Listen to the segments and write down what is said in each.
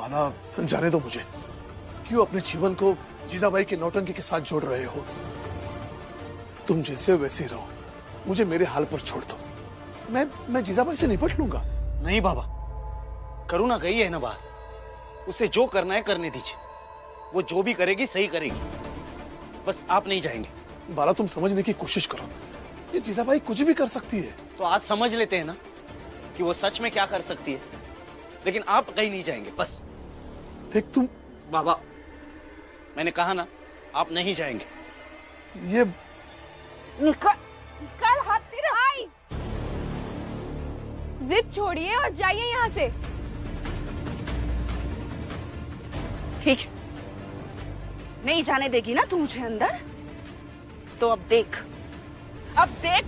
बाला, जाने दो मुझे। क्यों अपने जीवन को जीजाबाई के नौटंकी के साथ जोड़ रहे हो? तुम जैसे वैसे रहो, मुझे मेरे हाल पर छोड़ दो। मैं जीजाबाई से निपट लूंगा। नहीं बाबा, करुणा गई है ना बाहर, उसे जो करना है करने दीजिए। वो जो भी करेगी सही करेगी, बस आप नहीं जाएंगे। बाला, तुम समझने की कोशिश करो, ये जीजाबाई कुछ भी कर सकती है। तो आज समझ लेते हैं ना कि वो सच में क्या कर सकती है, लेकिन आप कहीं नहीं जाएंगे बस। देख तुम बाबा, मैंने कहा ना, आप नहीं जाएंगे। ये निकाल हाथ तेरा। आई, जिद छोड़िए और जाइए यहाँ से। ठीक है, नहीं जाने देगी ना तू मुझे अंदर, तो अब देख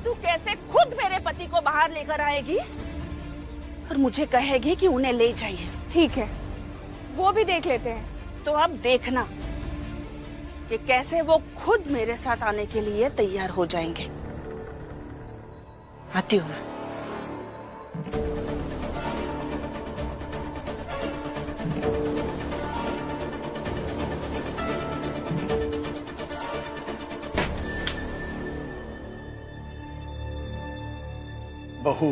तू कैसे खुद मेरे पति को बाहर लेकर आएगी और मुझे कहेगी कि उन्हें ले जाइए। ठीक है, वो भी देख लेते हैं। तो अब देखना कि कैसे वो खुद मेरे साथ आने के लिए तैयार हो जाएंगे। आती हूँ मैं। बहू,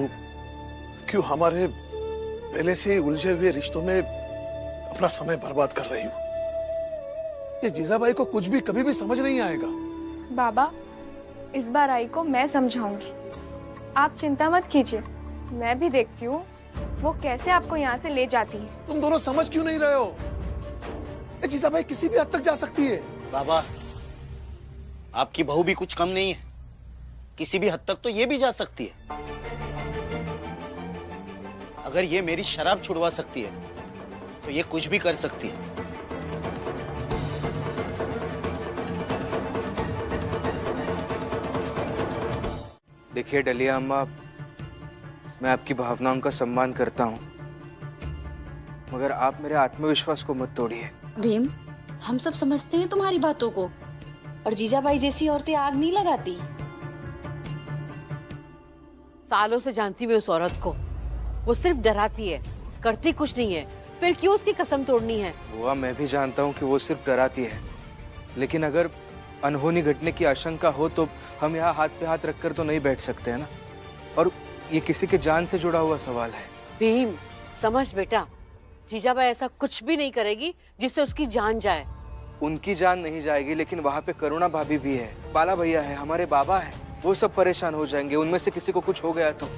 क्यों हमारे पहले से उलझे हुए रिश्तों में अपना समय बर्बाद कर रही हो? ये जीजाबाई को कुछ भी कभी भी समझ नहीं आएगा। बाबा, इस बार आई को मैं समझाऊंगी, आप चिंता मत कीजिए। मैं भी देखती हूँ वो कैसे आपको यहाँ से ले जाती है। तुम दोनों समझ क्यों नहीं रहे हो? ये जीजाबाई किसी भी हद तक जा सकती है। बाबा, आपकी बहू भी कुछ कम नहीं है, किसी भी हद तक तो ये भी जा सकती है। अगर ये मेरी शराब छुड़वा सकती है तो ये कुछ भी कर सकती है। देखिए डलिया अम्मा, मैं आपकी भावनाओं का सम्मान करता हूँ, मगर आप मेरे आत्मविश्वास को मत तोड़िए। भीम, हम सब समझते हैं तुम्हारी बातों को, और जीजाबाई जैसी औरतें आग नहीं लगाती। सालों से जानती हुई उस औरत को, वो सिर्फ डराती है, करती कुछ नहीं है। फिर क्यों उसकी कसम तोड़नी है? बुआ, मैं भी जानता हूँ कि वो सिर्फ डराती है, लेकिन अगर अनहोनी घटने की आशंका हो तो हम यहाँ हाथ पे हाथ रखकर तो नहीं बैठ सकते हैं ना। और ये किसी के जान से जुड़ा हुआ सवाल है। भीम, समझ बेटा, जीजाबाई ऐसा कुछ भी नहीं करेगी जिससे उसकी जान जाए। उनकी जान नहीं जाएगी, लेकिन वहाँ पे करुणा भाभी भी है, बाला भैया है, हमारे बाबा है, वो सब परेशान हो जाएंगे। उनमें से किसी को कुछ हो गया तो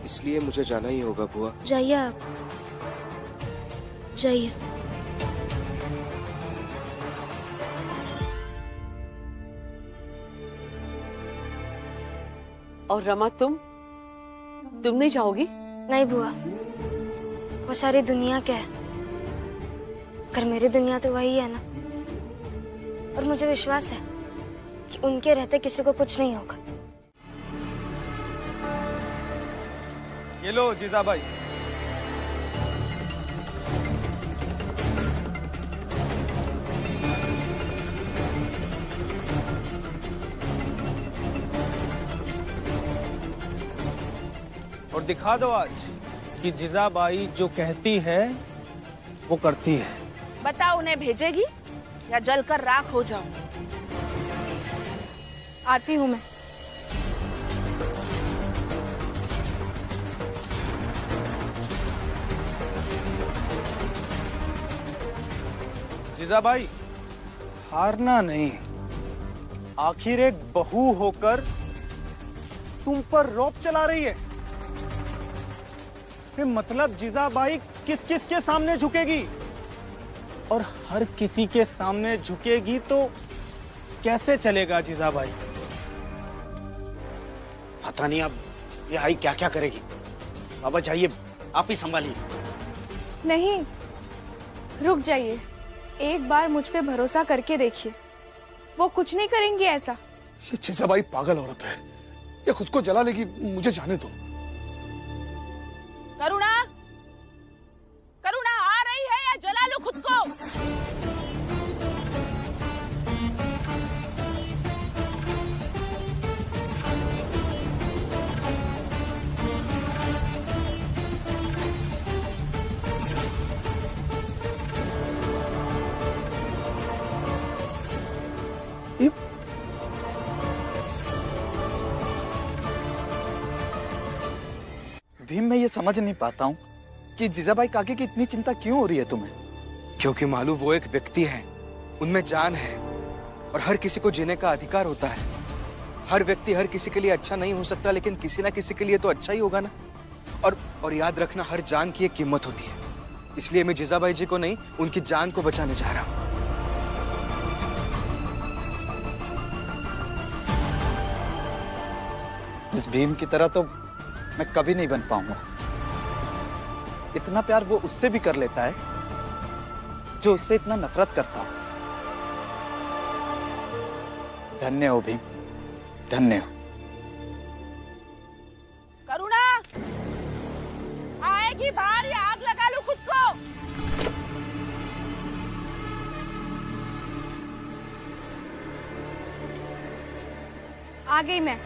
इसलिए मुझे जाना ही होगा। बुआ, जाइए आप, जाइए। और रमा, तुम नहीं जाओगी? नहीं बुआ, वो सारी दुनिया क्या है, अगर मेरी दुनिया तो वही है ना। और मुझे विश्वास है कि उनके रहते किसी को कुछ नहीं होगा। ये लो जीजाबाई। और दिखा दो आज कि जीजाबाई जो कहती है वो करती है। बताओ, उन्हें भेजेगी या जलकर राख हो जाऊं? आती हूँ मैं। जीजाबाई, हारना नहीं, आखिर एक बहू होकर तुम पर रौब चला रही है। फिर मतलब जीजाबाई किस किस के सामने झुकेगी? और हर किसी के सामने झुकेगी तो कैसे चलेगा जीजाबाई? पता नहीं अब ये आई क्या क्या करेगी। बाबा जाइए, आप ही संभालिए। नहीं, रुक जाइए, एक बार मुझ पे भरोसा करके देखिए, वो कुछ नहीं करेंगी ऐसा। ये जीजाबाई पागल औरत है, ये खुद को जला लेगी। मुझे जाने दो। करुणा, करुणा आ रही है या जला लो खुद को? भीम मैं ये समझ नहीं पाता हूँ कि जीजाबाई काकी की इतनी चिंता क्यों हो रही है तुम्हें? क्योंकि मालू वो एक व्यक्ति है, उनमें जान है और हर किसी को जीने का अधिकार होता है। हर व्यक्ति हर किसी के लिए अच्छा नहीं हो सकता, लेकिन किसी ना किसी के लिए तो अच्छा ही होगा ना। और याद रखना, हर जान की एक कीमत होती है। इसलिए मैं जीजाबाई जी को नहीं, उनकी जान को बचाने जा रहा हूँ। इस भीम की तरह तो मैं कभी नहीं बन पाऊंगा। इतना प्यार वो उससे भी कर लेता है जो उससे इतना नफरत करता हो। धन्य हो भीम, धन्य हो। करुणा, आएगी बाहर या आग लगा लूं खुद को? आ गई मैं।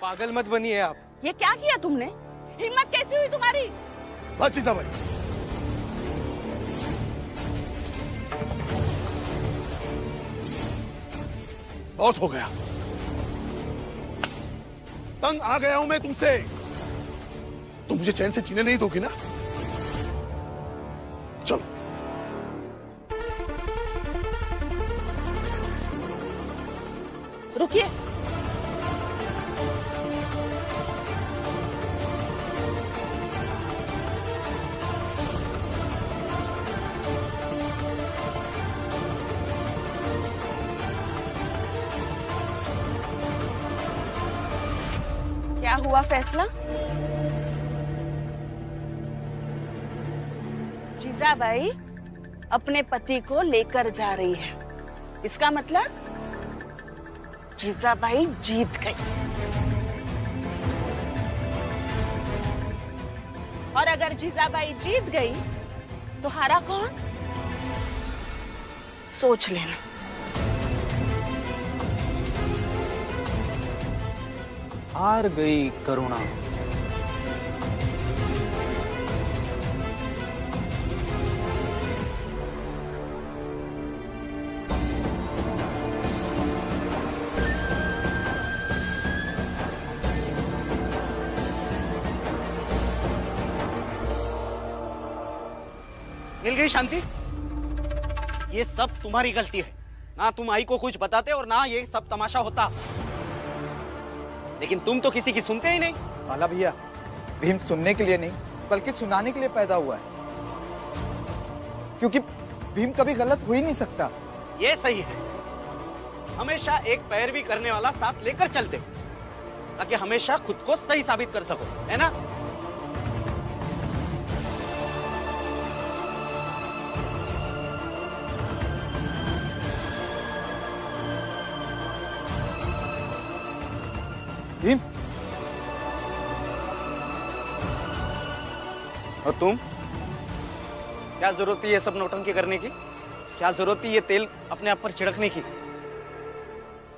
पागल मत बनिए आप। ये क्या किया तुमने? हिम्मत कैसी हुई तुम्हारी? बस जीजाबाई, बहुत हो गया। तंग आ गया हूं मैं तुमसे। तुम मुझे चैन से जीने नहीं दोगी ना? चलो। रुकिए। क्या हुआ फैसला? जीजाबाई अपने पति को लेकर जा रही है। इसका मतलब जीजाबाई जीत गई। और अगर जीजाबाई जीत गई तो हारा कौन? सोच लेना। हार गई करुणा। मिल गई शांति? ये सब तुम्हारी गलती है। ना तुम आई को कुछ बताते और ना ये सब तमाशा होता। लेकिन तुम तो किसी की सुनते ही नहीं। बाला भैया, भीम सुनने के लिए नहीं बल्कि सुनाने के लिए पैदा हुआ है, क्योंकि भीम कभी गलत हो ही नहीं सकता। ये सही है। हमेशा एक पैरवी करने वाला साथ लेकर चलते हो ताकि हमेशा खुद को सही साबित कर सको, है ना? भीम, और तुम? क्या जरूरत है ये सब नौटंकी करने की? क्या जरूरत है ये तेल अपने आप पर छिड़कने की?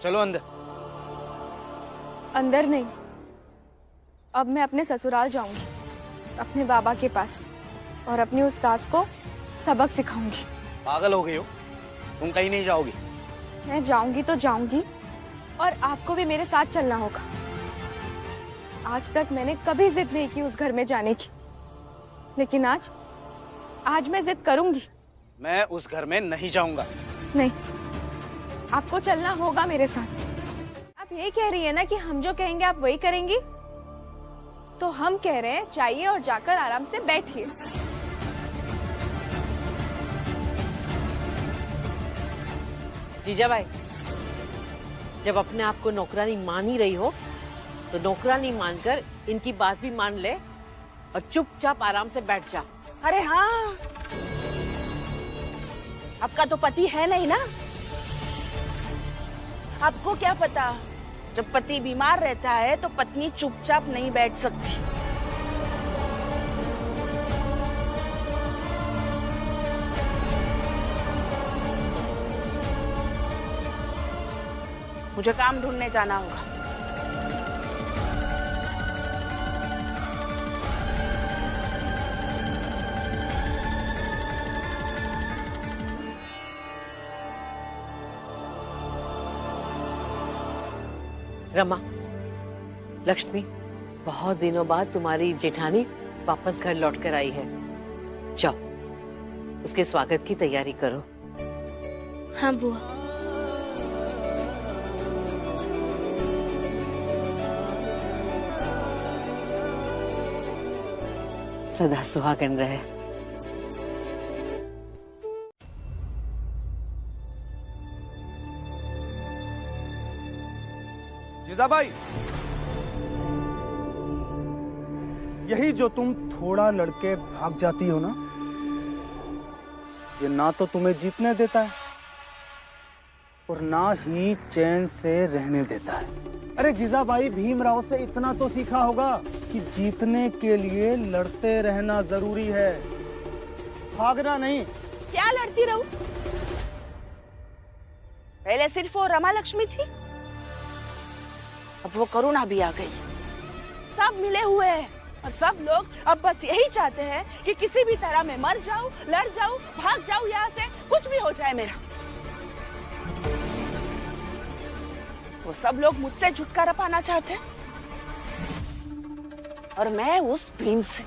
चलो अंदर। अंदर नहीं, अब मैं अपने ससुराल जाऊंगी, अपने बाबा के पास, और अपनी उस सास को सबक सिखाऊंगी। पागल हो गई हो? तुम कहीं नहीं जाओगी। मैं जाऊंगी तो जाऊंगी, और आपको भी मेरे साथ चलना होगा। आज तक मैंने कभी जिद नहीं की उस घर में जाने की, लेकिन आज मैं जिद करूंगी। मैं उस घर में नहीं जाऊंगा। नहीं, आपको चलना होगा मेरे साथ। आप यही कह रही है ना कि हम जो कहेंगे आप वही करेंगी? तो हम कह रहे हैं चाहिए और जाकर आराम से बैठिए। जीजाबाई, जब अपने आप को नौकरानी मान ही रही हो तो नौकरानी मानकर इनकी बात भी मान ले और चुपचाप आराम से बैठ जा। अरे हाँ, आपका तो पति है नहीं ना? आपको क्या पता, जब पति बीमार रहता है तो पत्नी चुपचाप नहीं बैठ सकती। मुझे काम ढूंढने जाना होगा। रमा, लक्ष्मी, बहुत दिनों बाद तुम्हारी जेठानी वापस घर लौट कर आई है। जाओ, उसके स्वागत की तैयारी करो। हाँ बुआ। सदा सुहागन रहे। जिजाबाई, यही जो तुम थोड़ा लड़के भाग जाती हो ना, ये ना तो तुम्हें जीतने देता है और ना ही चैन से रहने देता है। अरे जीजाबाई, भीमराव से इतना तो सीखा होगा कि जीतने के लिए लड़ते रहना जरूरी है, भागना नहीं। क्या लड़ती रहूं? पहले सिर्फ वो रमा लक्ष्मी थी, अब वो करुणा भी आ गई। सब मिले हुए हैं और सब लोग अब बस यही चाहते हैं कि किसी भी तरह मैं मर जाऊं, लड़ जाऊं, भाग जाऊं यहाँ से, कुछ भी हो जाए मेरा। वो सब लोग मुझसे छुटकारा पाना चाहते हैं और मैं उस भीम से।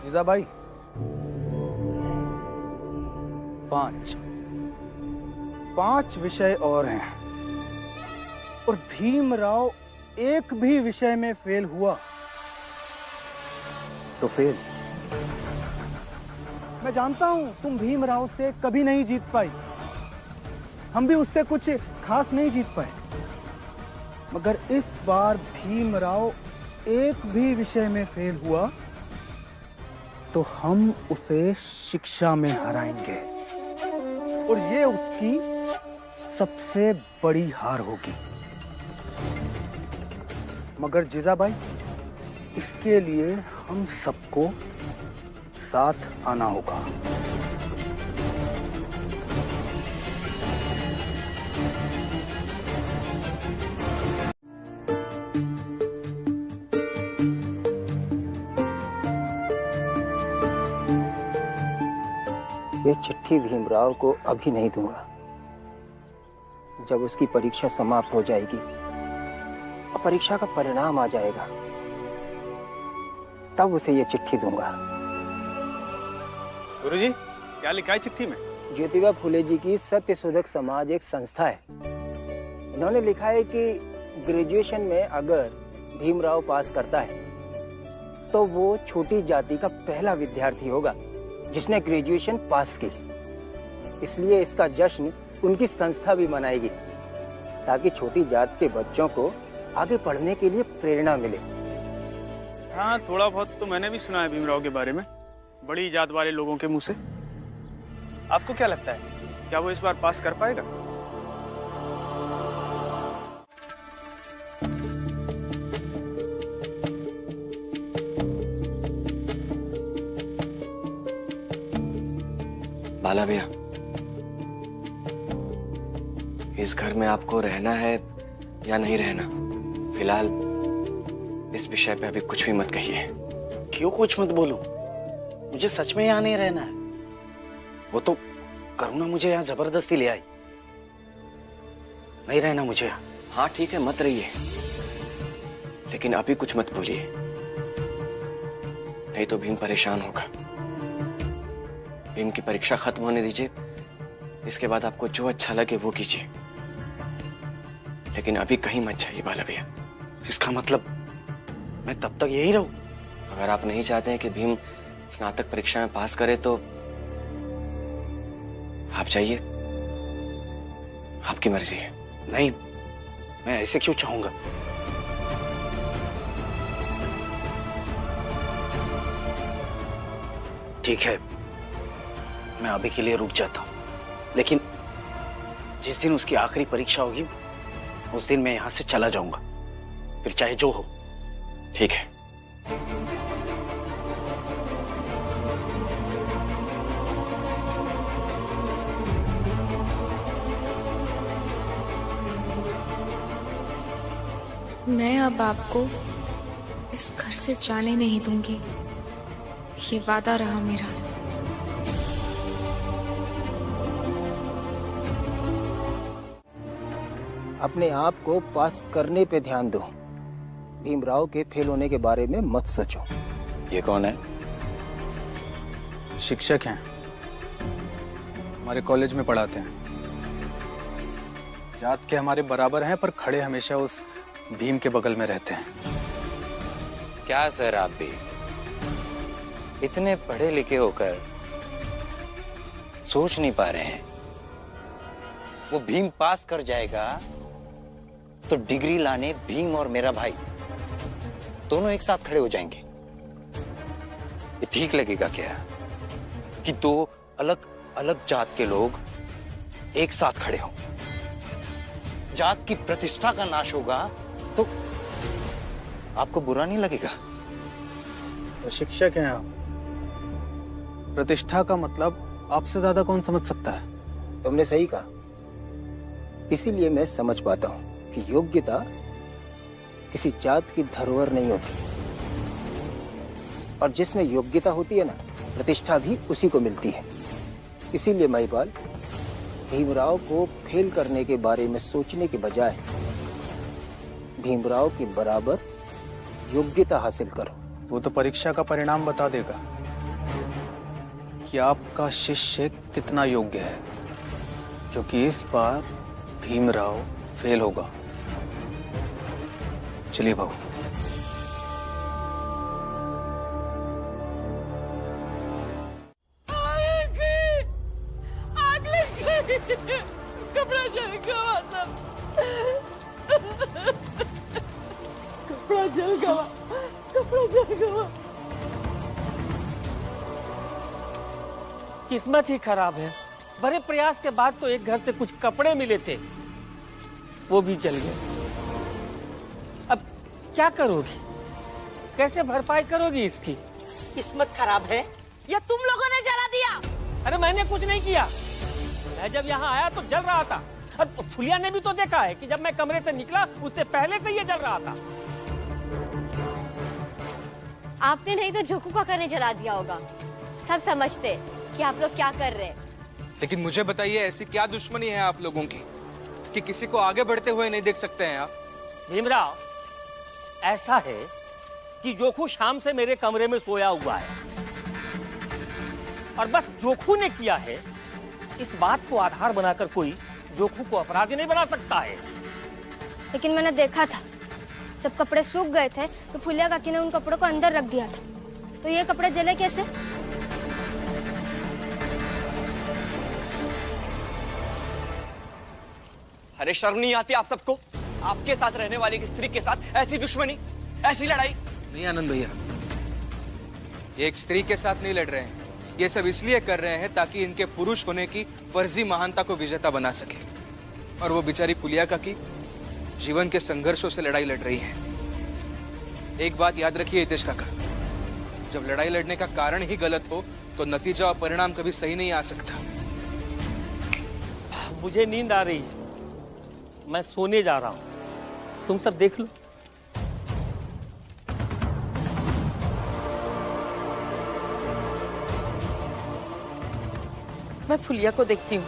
जीजाबाई, 5 विषय और हैं और भीमराव एक भी विषय में फेल हुआ तो फेल। मैं जानता हूं तुम भीमराव से कभी नहीं जीत पाई, हम भी उससे कुछ खास नहीं जीत पाए, मगर इस बार भीमराव एक भी विषय में फेल हुआ तो हम उसे शिक्षा में हराएंगे और ये उसकी सबसे बड़ी हार होगी। मगर जीजाबाई, इसके लिए हम सबको साथ आना होगा। ये चिट्ठी भीमराव को अभी नहीं दूंगा। जब उसकी परीक्षा समाप्त हो जाएगी और परीक्षा का परिणाम आ जाएगा, तब उसे ये चिट्ठी दूंगा। गुरुजी, क्या लिखा है चिट्ठी में? ज्योतिबा फुले जी की सत्यशोधक समाज एक संस्था है। इन्होंने लिखा है कि ग्रेजुएशन में अगर भीमराव पास करता है तो वो छोटी जाति का पहला विद्यार्थी होगा जिसने ग्रेजुएशन पास की। इसलिए इसका जश्न उनकी संस्था भी मनाएगी ताकि छोटी जात के बच्चों को आगे पढ़ने के लिए प्रेरणा मिले। हाँ, थोड़ा बहुत तो मैंने भी सुना है भीमराव के बारे में, बड़ी जात वाले लोगों के मुंह से। आपको क्या लगता है, क्या वो इस बार पास कर पाएगा? बाला भैया, इस घर में आपको रहना है या नहीं रहना? फिलहाल इस विषय पे अभी कुछ भी मत कहिए। क्यों कुछ मत बोलूं? मुझे सच में यहाँ नहीं रहना है। वो तो करुणा मुझे यहाँ जबरदस्ती ले आई। नहीं रहना मुझे यहाँ। हाँ ठीक है, मत रहिए, लेकिन अभी कुछ मत बोलिए, नहीं तो भीम परेशान होगा। भीम की परीक्षा खत्म होने दीजिए, इसके बाद आपको जो अच्छा लगे वो कीजिए, लेकिन अभी कहीं मत जाइए बाला भैया। इसका मतलब मैं तब तक यही रहूं? अगर आप नहीं चाहते हैं कि भीम स्नातक परीक्षा में पास करे तो आप जाइए, आपकी मर्जी है। नहीं, मैं ऐसे क्यों चाहूंगा? ठीक है, मैं अभी के लिए रुक जाता हूं, लेकिन जिस दिन उसकी आखिरी परीक्षा होगी उस दिन मैं यहां से चला जाऊंगा, फिर चाहे जो हो। ठीक है। मैं अब आपको इस घर से जाने नहीं दूंगी, ये वादा रहा मेरा। अपने आप को पास करने पे ध्यान दो। भीमराव के फेल होने के बारे में मत सोचो। ये कौन है? शिक्षक हैं, हमारे कॉलेज में पढ़ाते हैं। जात के हमारे बराबर हैं, पर खड़े हमेशा उस भीम के बगल में रहते हैं। क्या सर, आप भी इतने पढ़े लिखे होकर सोच नहीं पा रहे हैं? वो भीम पास कर जाएगा तो डिग्री लाने भीम और मेरा भाई दोनों एक साथ खड़े हो जाएंगे। ये ठीक लगेगा क्या कि दो अलग अलग जात के लोग एक साथ खड़े हों? जात की प्रतिष्ठा का नाश होगा तो आपको बुरा नहीं लगेगा? तो शिक्षक हैं आप, प्रतिष्ठा का मतलब आपसे ज्यादा कौन समझ सकता है? तुमने सही कहा। इसीलिए मैं समझ पाता हूं कि योग्यता किसी जात की धरोहर नहीं होती, और जिसमें योग्यता होती है ना, प्रतिष्ठा भी उसी को मिलती है। इसीलिए महिपाल, भीमराव को फेल करने के बारे में सोचने के बजाय भीमराव के बराबर योग्यता हासिल करो। वो तो परीक्षा का परिणाम बता देगा कि आपका शिष्य कितना योग्य है, क्योंकि इस बार भीमराव फेल होगा। चलिए बाबू। कपड़ा जल गया सब, कपड़ा जल गया, कपड़ा जल गया। किस्मत ही खराब है। बड़े प्रयास के बाद तो एक घर से कुछ कपड़े मिले थे, वो भी जल गए। अब क्या करोगी? कैसे भरपाई करोगी इसकी? किस्मत खराब है या तुम लोगों ने जला दिया? अरे मैंने कुछ नहीं किया। मैं जब यहाँ आया तो जल रहा था, और फुलिया ने भी तो देखा है कि जब मैं कमरे से निकला उससे पहले से ये जल रहा था। आपने नहीं तो जोकू काका ने जला दिया होगा। सब समझते कि आप लोग क्या कर रहे हैं। लेकिन मुझे बताइए, ऐसी क्या दुश्मनी है आप लोगों की कि किसी को आगे बढ़ते हुए नहीं देख सकते हैं आप? भीमराव, ऐसा है कि जोखू शाम से मेरे कमरे में सोया हुआ है, और बस जोखू ने किया है, इस बात को आधार बनाकर कोई जोखू को अपराधी नहीं बना सकता है। लेकिन मैंने देखा था, जब कपड़े सूख गए थे तो फुलिया काकी ने उन कपड़ों को अंदर रख दिया था, तो ये कपड़े जले कैसे? अरे शर्म नहीं आती आप सबको? आपके साथ रहने वाली स्त्री के साथ ऐसी दुश्मनी, ऐसी लड़ाई? नहीं आनंद भैया, ये एक स्त्री के साथ नहीं लड़ रहे हैं। ये सब इसलिए कर रहे हैं ताकि इनके पुरुष होने की फर्जी महानता को विजेता बना सके। और वो बेचारी फुलिया काकी जीवन के संघर्षों से लड़ाई लड़ रही है। एक बात याद रखिए हितेश काका, जब लड़ाई लड़ने का कारण ही गलत हो तो नतीजा और परिणाम कभी सही नहीं आ सकता। मुझे नींद आ रही है, मैं सोने जा रहा हूं, तुम सब देख लो। मैं फुलिया को देखती हूँ।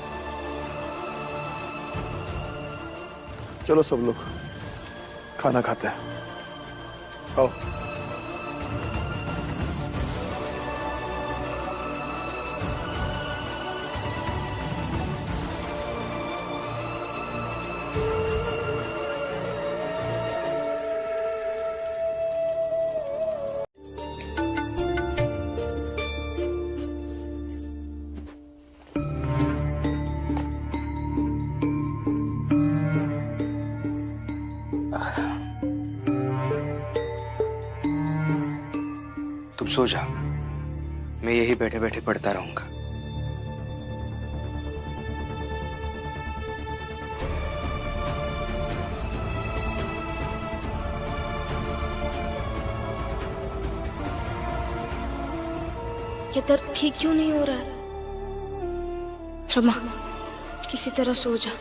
चलो सब लोग खाना खाते हैं, आओ। तुम सो जा, मैं यही बैठे बैठे पढ़ता रहूंगा। ये दर्द ठीक क्यों नहीं हो रहा है? रमा, किसी तरह सो जा,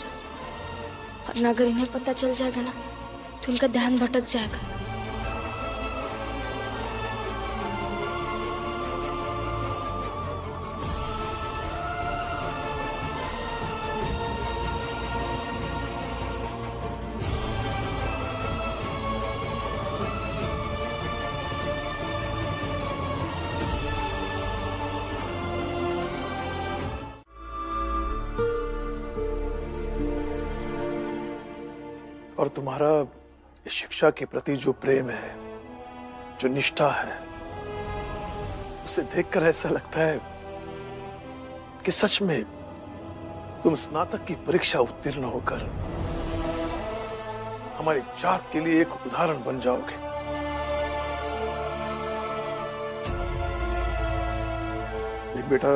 वरना अगर इन्हें पता चल जाएगा ना तो इनका ध्यान भटक जाएगा। और तुम्हारा इस शिक्षा के प्रति जो प्रेम है, जो निष्ठा है, उसे देखकर ऐसा लगता है कि सच में तुम स्नातक की परीक्षा उत्तीर्ण होकर हमारी जात के लिए एक उदाहरण बन जाओगे। लेकिन बेटा,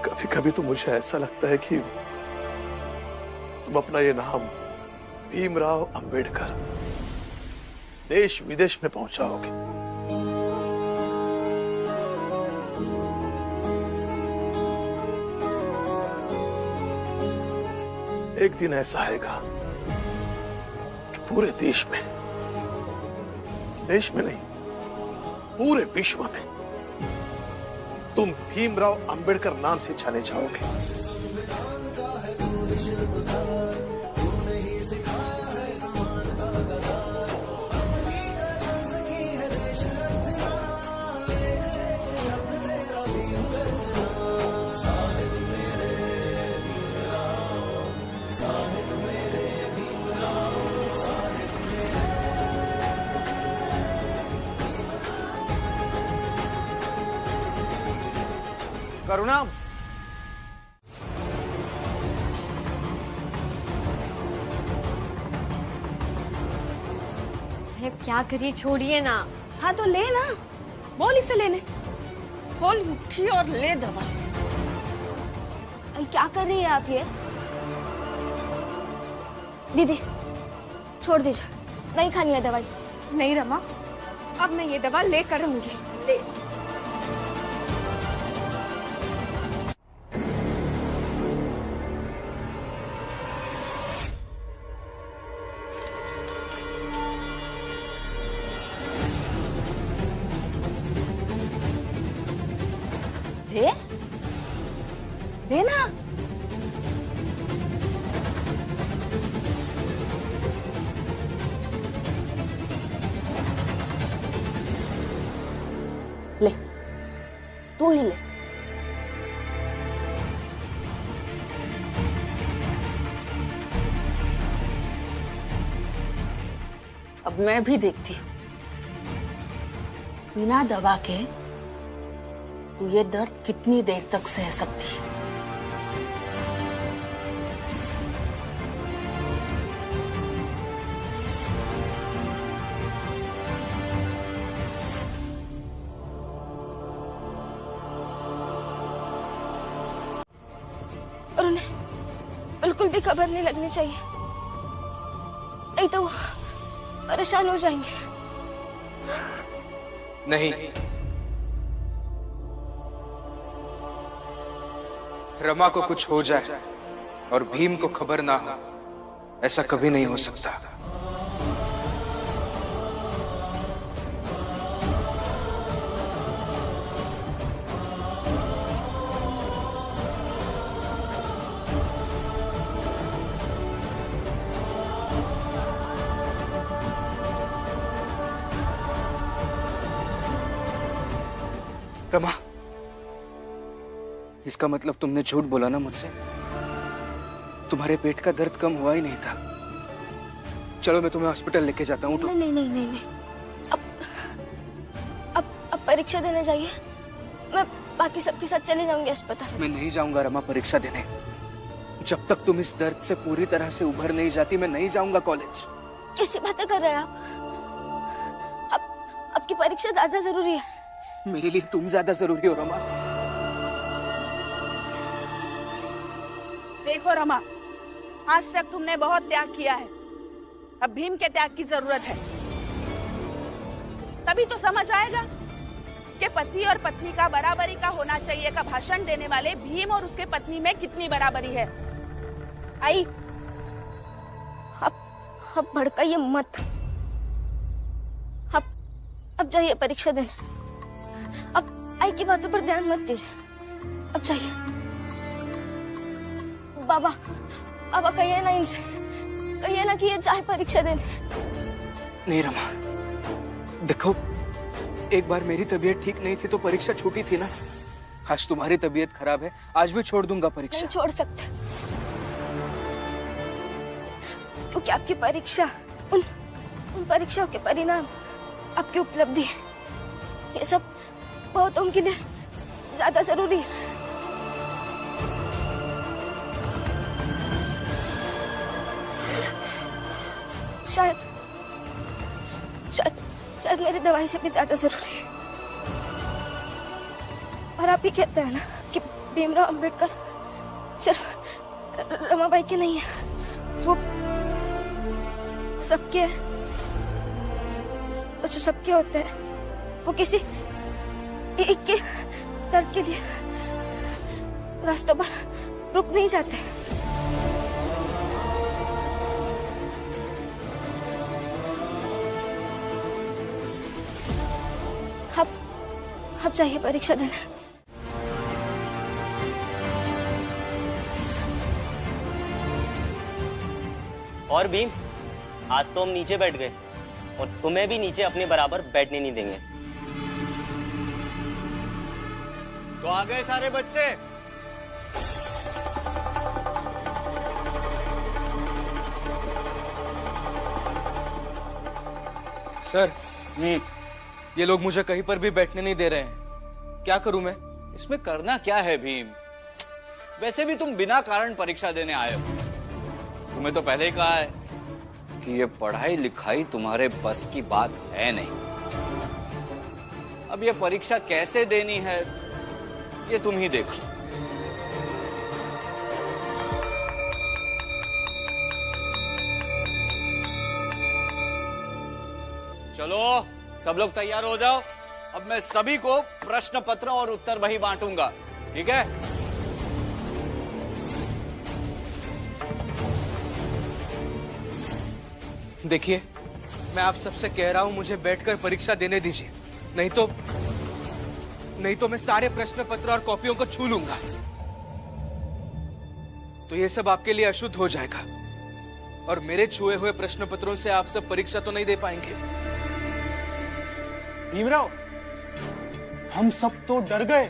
कभी कभी तो मुझे ऐसा लगता है कि तुम अपना ये नाम भीमराव अंबेडकर देश विदेश में पहुंचाओगे। एक दिन ऐसा आएगा कि पूरे देश में नहीं, पूरे विश्व में तुम भीमराव अंबेडकर नाम से जाने जाओगे। करुणा, क्या करिए, छोड़िए ना। हाँ तो ले ना, बोल इसे लेने। खोल मुट्ठी और ले दवा। क्या कर रही है आप ये? दीदी छोड़ दीजिए, नहीं खानी है दवाई। नहीं रमा, अब मैं ये दवा लेकर रहूंगी। ले। दे ना। ले, तू ही ले। अब मैं भी देखती हूँ बिना दवा के तू ये दर्द कितनी देर तक सह सकती है। और उन्हें बिल्कुल भी खबर नहीं लगनी चाहिए, नहीं तो वो परेशान हो जाएंगे। नहीं, रमा को कुछ हो जाए और भीम को खबर ना हो, ऐसा कभी नहीं हो सकता। रमा, इसका मतलब तुमने झूठ बोला ना मुझसे? तुम्हारे पेट का दर्द कम हुआ ही नहीं था। चलो मैं तुम्हें हॉस्पिटल लेके जाता हूँ। नहीं नहीं नहीं नहीं नहीं, अब परीक्षा देने जाइए, मैं बाकी सबके साथ चले जाऊंगी अस्पताल। मैं नहीं जाऊंगा रमा परीक्षा देने। जब तक तुम इस दर्द से पूरी तरह से उभर नहीं जाती, मैं नहीं जाऊंगा कॉलेज। कैसी बातें कर रहे हैं आप? आपकी परीक्षा ज्यादा जरूरी है। मेरे लिए तुम ज्यादा जरूरी हो रमा। देखो रमा, आज तक तुमने बहुत त्याग किया है, अब भीम के त्याग की जरूरत है। तभी तो समझ आएगा कि पति और पत्नी का बराबरी का होना चाहिए का भाषण देने वाले भीम और उसके पत्नी में कितनी बराबरी है। आई, अब भड़काइए मत। अब जाइए परीक्षा देने। अब आई की बातों पर ध्यान मत दीजिए, अब जाइए। बाबा कहिए ना इनसे, कहिए ना कि ये जाए परीक्षा देने। नहीं रमा, देखो एक बार मेरी तबीयत ठीक नहीं थी तो परीक्षा छूटी थी ना। आज तुम्हारी तबीयत खराब है, आज भी छोड़ दूंगा परीक्षा। नहीं छोड़ सकते। क्योंकि आपकी परीक्षा, उन परीक्षाओं के परिणाम, आपकी उपलब्धि, ये सब बहुतों के लिए ज्यादा जरूरी है। शायद मेरी दवाई से भी ज्यादा जरूरी है। और आप ही कहते हैं ना कि भीमराव अंबेडकर सिर्फ रमाबाई के नहीं है, वो सबके हैं। तो जो सबके होते हैं वो किसी एक के दर्द के लिए रास्तों पर रुक नहीं जाते। अब जाइए परीक्षा देने। और भीम, आज तो हम नीचे बैठ गए और तुम्हें भी नीचे अपने बराबर बैठने नहीं देंगे। तो आ गए सारे बच्चे? सर, ये लोग मुझे कहीं पर भी बैठने नहीं दे रहे हैं। क्या करूं मैं? इसमें करना क्या है भीम? वैसे भी तुम बिना कारण परीक्षा देने आए हो। तुम्हें तो पहले ही कहा है कि ये पढ़ाई लिखाई तुम्हारे बस की बात है नहीं। अब ये परीक्षा कैसे देनी है ये तुम ही देख लो। चलो सब लोग तैयार हो जाओ। अब मैं सभी को प्रश्न पत्र और उत्तर वही बांटूंगा, ठीक है? देखिए, मैं आप सबसे कह रहा हूं मुझे बैठकर परीक्षा देने दीजिए, नहीं तो मैं सारे प्रश्न पत्र और कॉपियों को छू लूंगा। तो ये सब आपके लिए अशुद्ध हो जाएगा और मेरे छुए हुए प्रश्न पत्रों से आप सब परीक्षा तो नहीं दे पाएंगे। भीमराव, हम सब तो डर गए।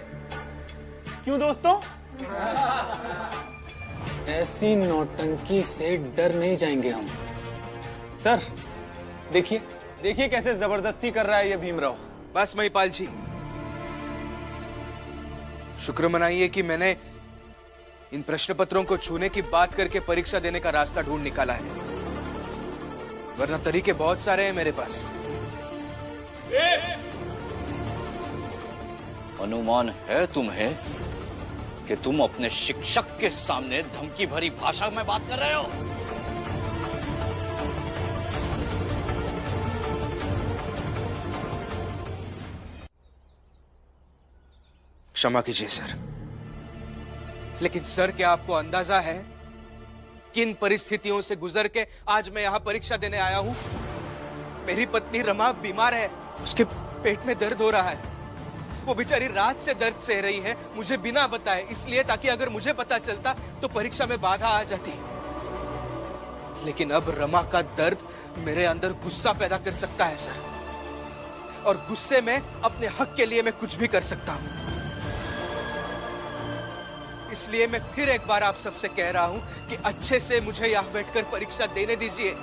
क्यों दोस्तों? ऐसी नौटंकी से डर नहीं जाएंगे हम। सर, देखिए कैसे जबरदस्ती कर रहा है ये भीमराव। बस महिपाल जी, शुक्र मनाइए कि मैंने इन प्रश्न पत्रों को छूने की बात करके परीक्षा देने का रास्ता ढूंढ निकाला है, वरना तरीके बहुत सारे हैं मेरे पास। अनुमान है तुम्हें कि तुम अपने शिक्षक के सामने धमकी भरी भाषा में बात कर रहे हो? क्षमा कीजिए सर, लेकिन सर क्या आपको अंदाजा है किन परिस्थितियों से गुजर के आज मैं यहां परीक्षा देने आया हूं? मेरी पत्नी रमा बीमार है, उसके पेट में दर्द हो रहा है। वो बेचारी रात से दर्द सह रही है, मुझे बिना बताए, इसलिए ताकि अगर मुझे पता चलता तो परीक्षा में बाधा आ जाती। लेकिन अब रमा का दर्द मेरे अंदर गुस्सा पैदा कर सकता है सर, और गुस्से में अपने हक के लिए मैं कुछ भी कर सकता हूं। इसलिए मैं फिर एक बार आप सबसे कह रहा हूं कि अच्छे से मुझे यहां बैठकर परीक्षा देने दीजिए।